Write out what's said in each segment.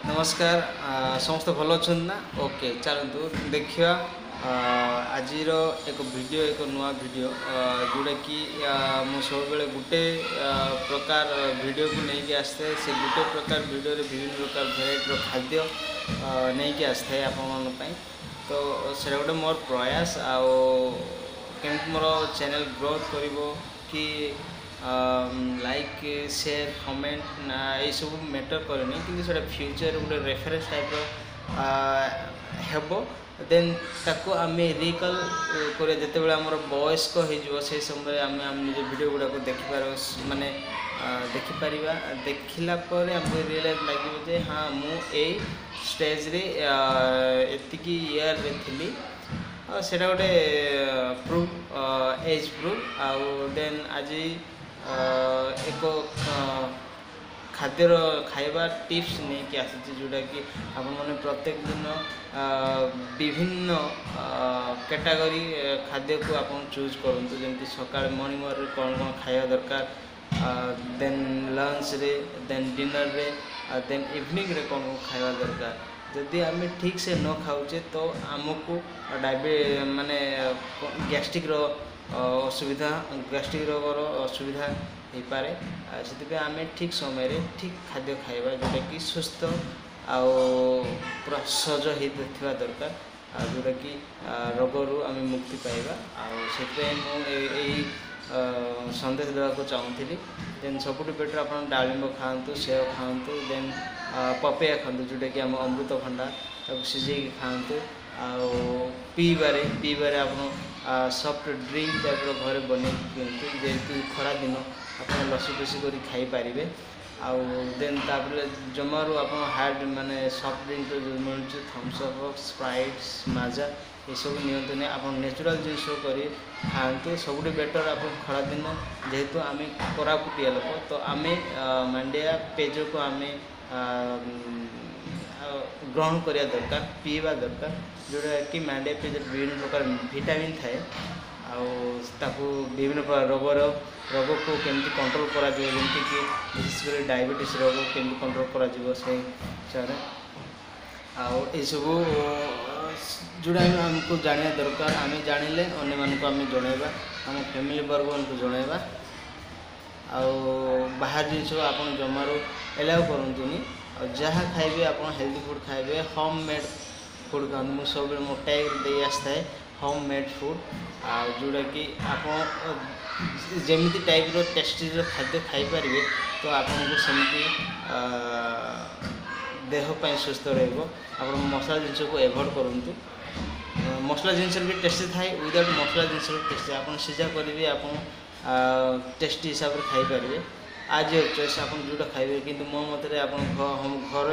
नमस्कार समस्त भल अच्छा ना ओके चलतु देखिए आज एक वीडियो एक नुआ वीडियो जोटा कि मु सब बेले गोटे प्रकार वीडियो को लेकिन आसता से गोटे प्रकार वीडियो विभिन्न प्रकार भेराइटर खाद्य नहीं कि आसता है आपण तो से गोटे मोर प्रयास आमती मोर चैनल ग्रोथ कर कि लाइक शेयर कमेंट ये सब मैटर करेनि कि फ्यूचर गोटे रेफरेंस टाइप हेब देन ताको आम रिकल कर जिते आम वयस्क हो समय आम निज वीडियो गुड़ाक देखिपार माने देखिपर देखला आमको रियलाइज लगे हाँ मुझे स्टेज रे एतिकी ईयर रे थी सेटा गोटे प्रूफ एज प्रूफ आउ देन आज एक खाद्यर खाइबा टिप्स नहीं कि आसी जोटा कि आपण मैंने प्रत्येक दिन विभिन्न कैटेगरी खाद्य को आप चूज करूँ जमी सका मॉर्निंग वर कौन कौन खाया दरकार देन लंच रे देन डिनर रे देन इवनिंग रे कौन कौन खाया दरकार जदि आम ठीक से न खाऊे तो आमको माने गैस्ट्रिक असुविधा गैस्ट्रिक रोगर असुविधा हो पारे से आम ठीक समय रे ठीक खाद्य खाइबा जोटा कि सुस्थ आउ पूरा सज हो दरकार जोटा कि रोगरू आम मुक्ति पाइबा आई संदेश देवाक चाहूँगी देन सबुठ बेटर आप डालिंब खातु सेव खातु देन पपया खातु जोटा कि आम अमृतभंडा सिझे खातु पीबारे आप सॉफ्ट ड्रिंक टाइप घर बन जेहेतु खरा दिन आप लसी फसी कर खाईपारे आउ देन तापर जमारू आप हार्ड माने सॉफ्ट ड्रिंक जो मिलूँ थम्सअप स्प्राइट माजा ये सब नियंतु नहीं आप नेचुरल जिनस कर खातु सब बेटर आप खरा दिन जेहेतु आम कोरापुटिया लोक तो आम मांडिया पेज को आम ग्रहण करिया दरकार पीवा दरकार जोटा कि मांडिया पेज विभिन्न प्रकार विटामिन थाए आउ विभिन्न प्रकार रोग को केमती कंट्रोल करा जमी कि विशेषकर डायबिटीज रोग केमती कंट्रोल करा आउ सब जोड़ा आमको जाना दरकार आम जानिले अन्य मानक आम जनइबा आम फैमिली वर्ग को जनइबा बाहर जिन आप जमारू एलाउ करूँ जहाँ खाइबे आप हेल्दी फूड खाइबे होम मेड फूड खाते मुझे सब मो टैग दे आसता है होम मेड फूड जोटा कि आप जमी टाइप टेस्टी खाद्य खाईपर तो आपको सेमती देहपाई सुस्थ रहा मसला जिनस को एवॉइड करूँ मसला जिनस भी टेस्टी थाए विदाउट मसला जिनस टेस्टी आप सीझा करेंगे आप टेस्टी हिसाब से खाईपारे आज चॉइस आप जोटा खाइबे किंतु मो मत घर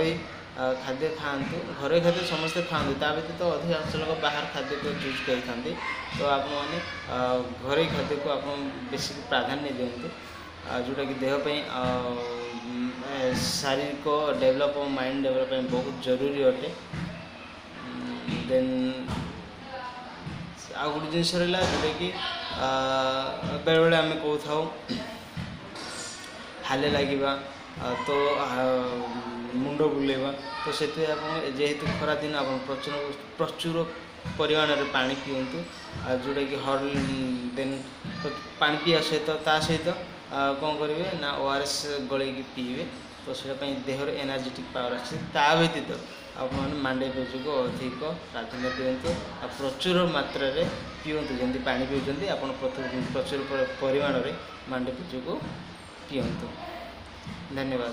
खाद्य खातु घर खाद्य समस्ते खाते ता व्यतीत तो अधिकांश लोग बाहर खाद्य को चूज करते तो आप घर खाद्य को आप बेसिक प्राधान्य दिंतु जोटा कि देहपाई शारीरिक डेवलप माइंड डेवलप बहुत जरूरी अटे देन आ गोटे जिनस रहा जोटा कि बेले बेले आम कहूँ हाले लगे तो मुंड बुलेवा तो से जेहेतु खरा दिन आप प्रचुर परिमाण में पानी पीतु जोटा कि हर देन पानी पीवा सहित कौन करेंगे ना ORS गल पीबे तो से देहर एनर्जेटिक पावर अच्छे ता व्यतीत आप मांडिया पेज को अधिक प्राधान्य दिंतु प्रचुर मात्रा पीवंतु जमी पानी पीछे आप प्रचुर परिमाण में मांडिया पेज को पीवंतु धन्यवाद।